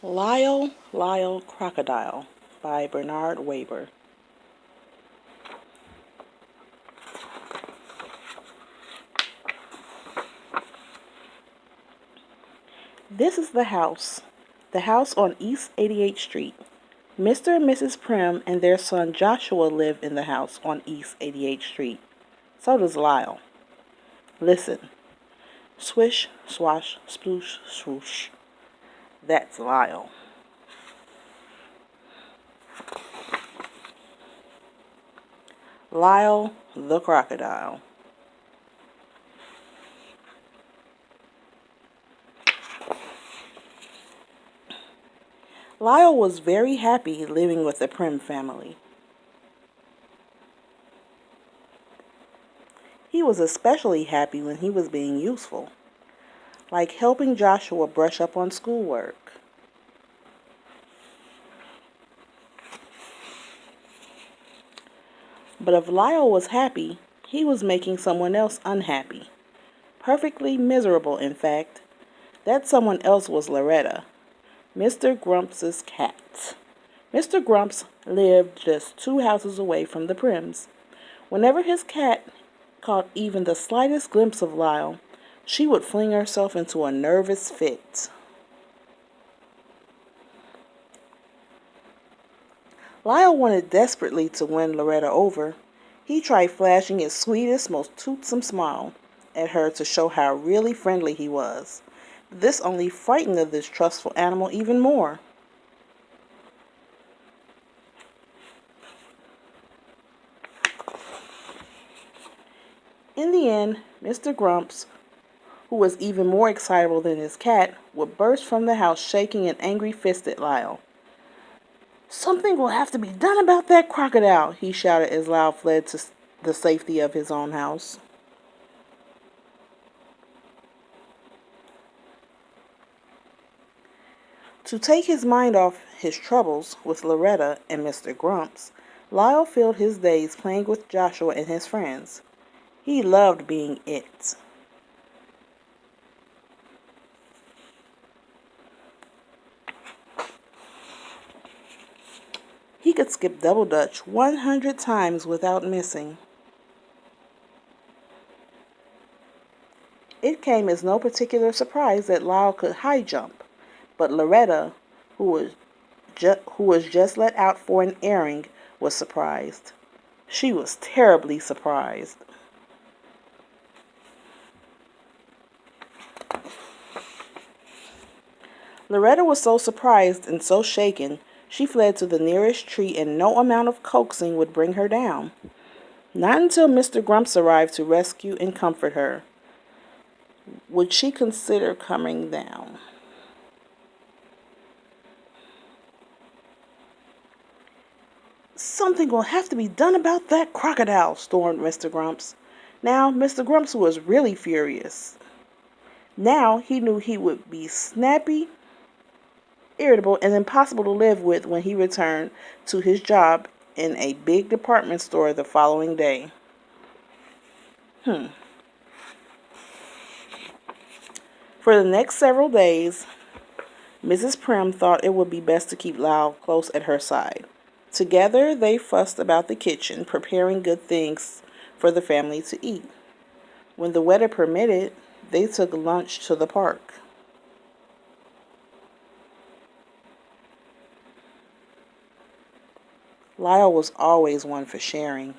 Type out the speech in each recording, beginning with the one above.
Lyle, Crocodile by Bernard Waber. This is the house on East 88th Street. Mr. and Mrs. Prim and their son Joshua live in the house on East 88th Street. So does Lyle. Listen. Swish, swash, sploosh, swoosh. That's Lyle. Lyle the Crocodile. Lyle was very happy living with the Prim family. He was especially happy when he was being useful, like helping Joshua brush up on schoolwork. But if Lyle was happy, he was making someone else unhappy. Perfectly miserable, in fact. That someone else was Loretta, Mr. Grumps's cat. Mr. Grumps lived just 2 houses away from the Prims. Whenever his cat caught even the slightest glimpse of Lyle, she would fling herself into a nervous fit. Lyle wanted desperately to win Loretta over. He tried flashing his sweetest, most toothsome smile at her to show how really friendly he was. This only frightened the distrustful animal even more. In the end, Mr. Grumps, who was even more excitable than his cat, would burst from the house shaking an angry fist at Lyle. "Something will have to be done about that crocodile," he shouted as Lyle fled to the safety of his own house. To take his mind off his troubles with Loretta and Mr. Grumps, Lyle filled his days playing with Joshua and his friends. He loved being it. He could skip double dutch 100 times without missing. It came as no particular surprise that Lyle could high jump, but Loretta, who was just let out for an airing, was surprised. She was terribly surprised. Loretta was so surprised and so shaken, she fled to the nearest tree and no amount of coaxing would bring her down. Not until Mr. Grumps arrived to rescue and comfort her would she consider coming down. "Something will have to be done about that crocodile," stormed Mr. Grumps. Now, Mr. Grumps was really furious. Now he knew he would be snappy, irritable, and impossible to live with when he returned to his job in a big department store the following day. For the next several days, Mrs. Prim thought it would be best to keep Lyle close at her side. Together they fussed about the kitchen, preparing good things for the family to eat. When the weather permitted, they took lunch to the park. Lyle was always one for sharing.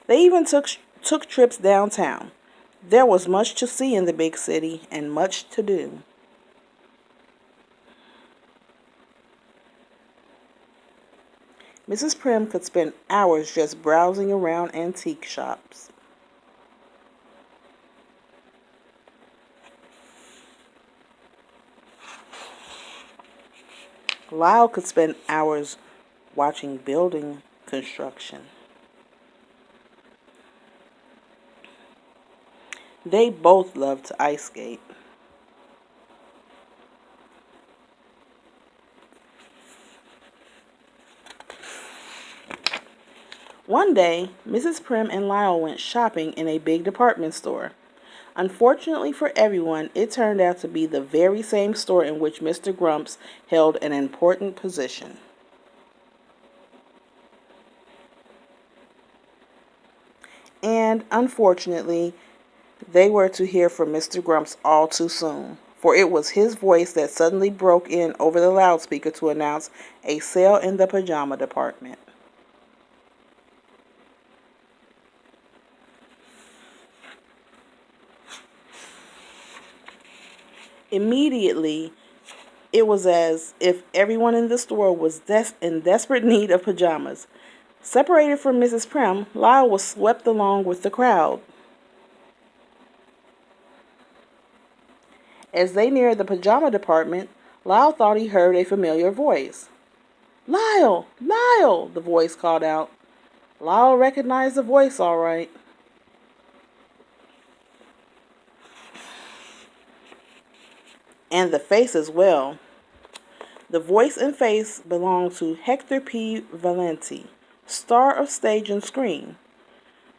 They even took trips downtown. There was much to see in the big city and much to do. Mrs. Prim could spend hours just browsing around antique shops. Lyle could spend hours watching building construction. They both loved to ice skate. One day, Mrs. Prim and Lyle went shopping in a big department store. Unfortunately for everyone, it turned out to be the very same store in which Mr. Grumps held an important position. And unfortunately, they were to hear from Mr. Grumps all too soon, for it was his voice that suddenly broke in over the loudspeaker to announce a sale in the pajama department. Immediately, it was as if everyone in the store was in desperate need of pajamas. Separated from Mrs. Prim, Lyle was swept along with the crowd. As they neared the pajama department, Lyle thought he heard a familiar voice. "Lyle! Lyle!" the voice called out. Lyle recognized the voice all right. And the face as well. The voice and face belonged to Hector P. Valenti, star of stage and screen.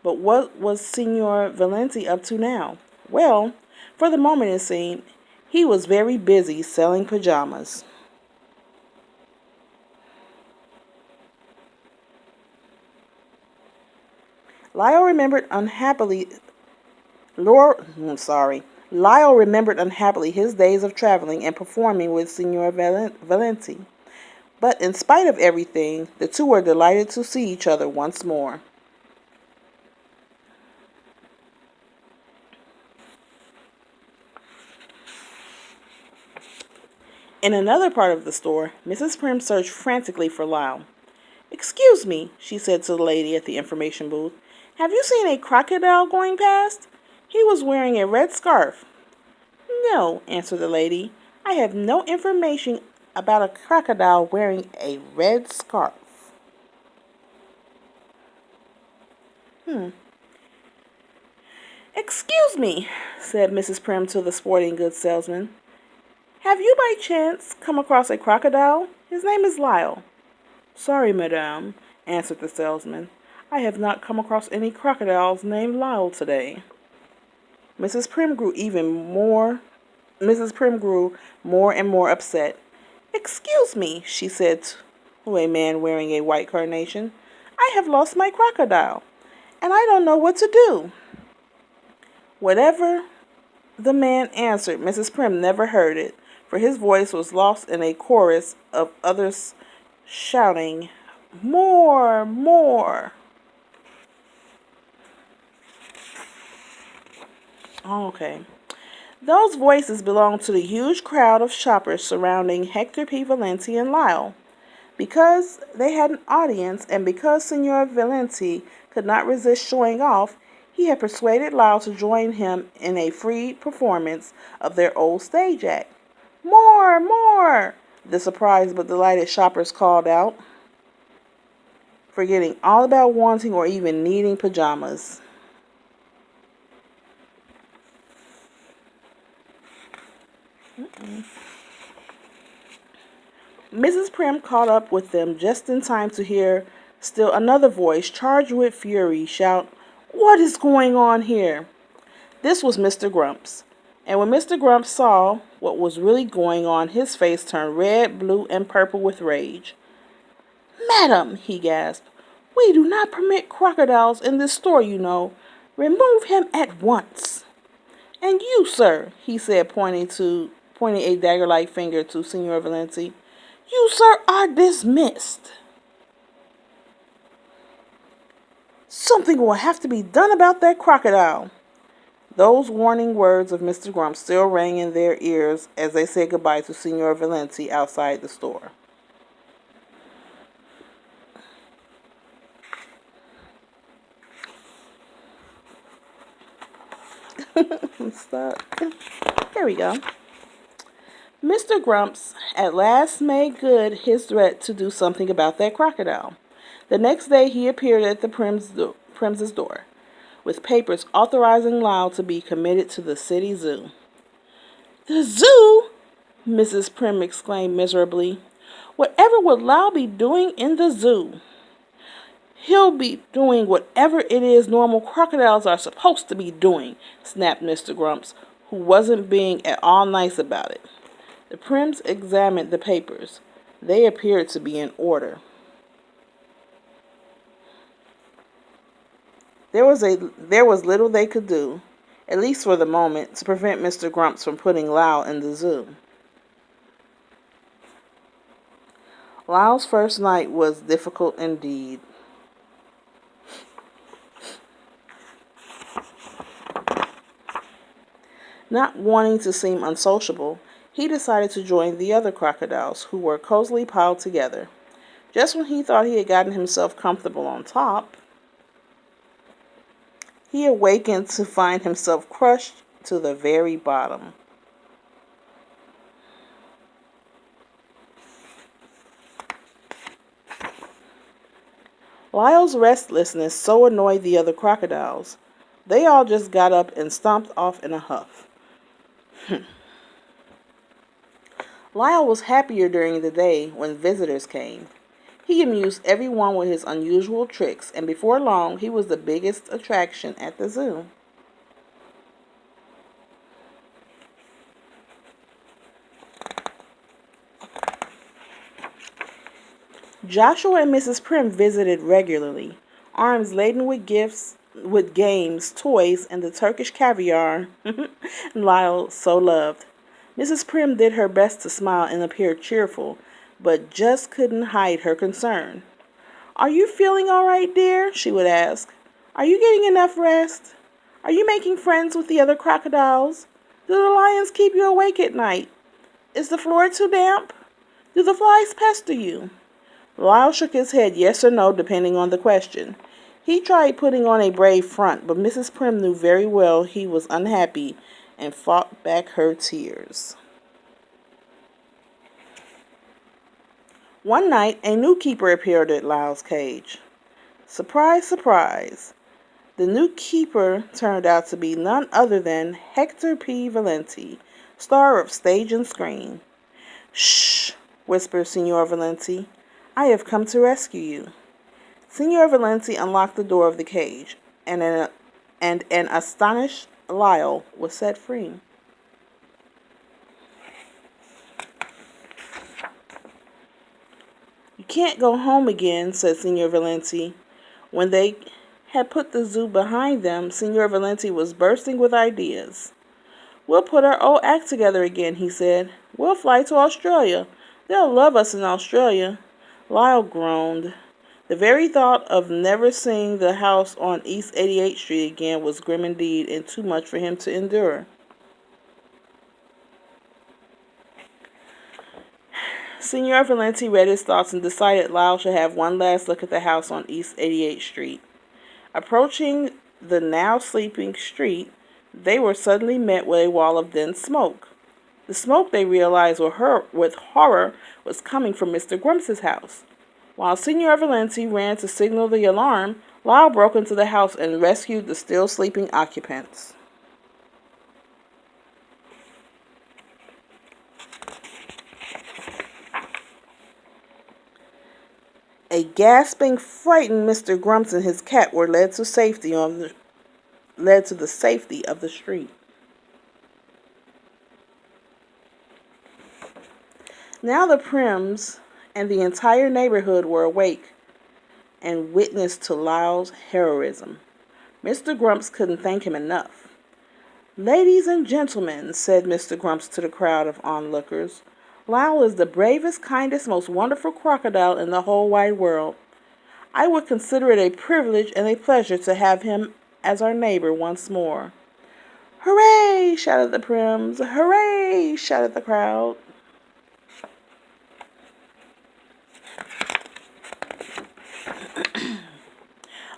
But what was Signor Valenti up to now? Well, for the moment it seemed, he was very busy selling pajamas. Lyle remembered unhappily Lyle remembered unhappily his days of traveling and performing with Signor Valenti. But in spite of everything, the two were delighted to see each other once more. In another part of the store, Mrs. Prim searched frantically for Lyle. "Excuse me," she said to the lady at the information booth. "Have you seen a crocodile going past? He was wearing a red scarf." "No," answered the lady. "I have no information about a crocodile wearing a red scarf." "Excuse me," said Mrs. Prim to the sporting goods salesman. "Have you by chance come across a crocodile? His name is Lyle." "Sorry, madame," answered the salesman. "I have not come across any crocodiles named Lyle today." Mrs. Prim grew more and more upset. "Excuse me," she said to a man wearing a white carnation. "I have lost my crocodile, and I don't know what to do." Whatever the man answered, Mrs. Prim never heard it, for his voice was lost in a chorus of others shouting, "More, more." Okay. Those voices belonged to the huge crowd of shoppers surrounding Hector P. Valenti and Lyle. Because they had an audience and because Signor Valenti could not resist showing off, he had persuaded Lyle to join him in a free performance of their old stage act. "More, more!" the surprised but delighted shoppers called out, forgetting all about wanting or even needing pajamas. Mrs. Prim caught up with them just in time to hear still another voice, charged with fury, shout, "What is going on here?" This was Mr. Grumps, and when Mr. Grumps saw what was really going on, his face turned red, blue, and purple with rage. "Madam," he gasped, "we do not permit crocodiles in this store, you know. Remove him at once." "And you, sir," he said, pointing a dagger-like finger to Signor Valenti, "you, sir, are dismissed. Something will have to be done about that crocodile." Those warning words of Mr. Grumps still rang in their ears as they said goodbye to Signor Valenti outside the store. Stop. There we go. Mr. Grumps at last made good his threat to do something about that crocodile. The next day he appeared at the Prim's door, with papers authorizing Lyle to be committed to the city zoo. "The zoo?" Mrs. Prim exclaimed miserably. "Whatever would Lyle be doing in the zoo?" He'll be doing whatever it is normal crocodiles are supposed to be doing, snapped Mr. Grumps, who wasn't being at all nice about it. The Prims examined the papers. They appeared to be in order. There was little they could do, at least for the moment, to prevent Mr. Grumps from putting Lyle in the zoo. Lyle's first night was difficult indeed. Not wanting to seem unsociable, he decided to join the other crocodiles, who were cozily piled together. Just when he thought he had gotten himself comfortable on top, he awakened to find himself crushed to the very bottom. Lyle's restlessness so annoyed the other crocodiles, they all just got up and stomped off in a huff. Lyle was happier during the day when visitors came. He amused everyone with his unusual tricks, and before long he was the biggest attraction at the zoo. Joshua and Mrs. Prim visited regularly, arms laden with gifts, with games, toys, and the Turkish caviar Lyle so loved. Mrs. Prim did her best to smile and appear cheerful, but just couldn't hide her concern. "Are you feeling all right, dear?" she would ask. "Are you getting enough rest? Are you making friends with the other crocodiles? Do the lions keep you awake at night? Is the floor too damp? Do the flies pester you?" Lyle shook his head yes or no, depending on the question. He tried putting on a brave front, but Mrs. Prim knew very well he was unhappy and fought back her tears. One night, a new keeper appeared at Lyle's cage. Surprise, surprise. The new keeper turned out to be none other than Hector P. Valenti, star of stage and screen. "Shh," whispered Signor Valenti. "I have come to rescue you." Signor Valenti unlocked the door of the cage, and an astonished Lyle was set free. "You can't go home again," said Signor Valenti. When they had put the zoo behind them, Signor Valenti was bursting with ideas. "We'll put our old act together again," he said. "We'll fly to Australia. They'll love us in Australia." Lyle groaned. The very thought of never seeing the house on East 88th Street again was grim indeed, and too much for him to endure. Signor Valenti read his thoughts and decided Lyle should have one last look at the house on East 88th Street. Approaching the now sleeping street, they were suddenly met with a wall of dense smoke. The smoke, they realized with horror, was coming from Mr. Grumps's house. While Signor Valenti ran to signal the alarm, Lyle broke into the house and rescued the still sleeping occupants. A gasping, frightened Mr. Grumps and his cat were led to the safety of the street. Now the Prims and the entire neighborhood were awake and witness to Lyle's heroism. Mr. Grumps couldn't thank him enough. "Ladies and gentlemen," said Mr. Grumps to the crowd of onlookers, "Lyle is the bravest, kindest, most wonderful crocodile in the whole wide world. I would consider it a privilege and a pleasure to have him as our neighbor once more." "Hooray!" shouted the Prims. "Hooray!" shouted the crowd.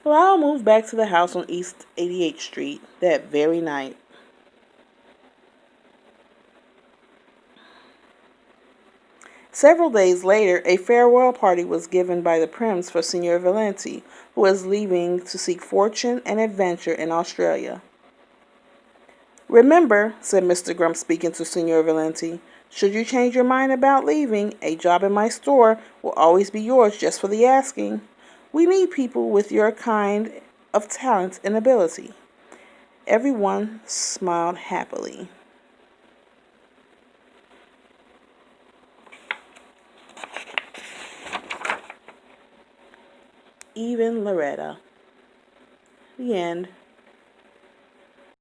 Lyle moved back to the house on East 88th Street that very night. Several days later, a farewell party was given by the Prims for Signor Valenti, who was leaving to seek fortune and adventure in Australia. "Remember," said Mr. Grump, speaking to Signor Valenti, "should you change your mind about leaving, a job in my store will always be yours just for the asking. We need people with your kind of talent and ability. Everyone smiled happily. Even Loretta. The end.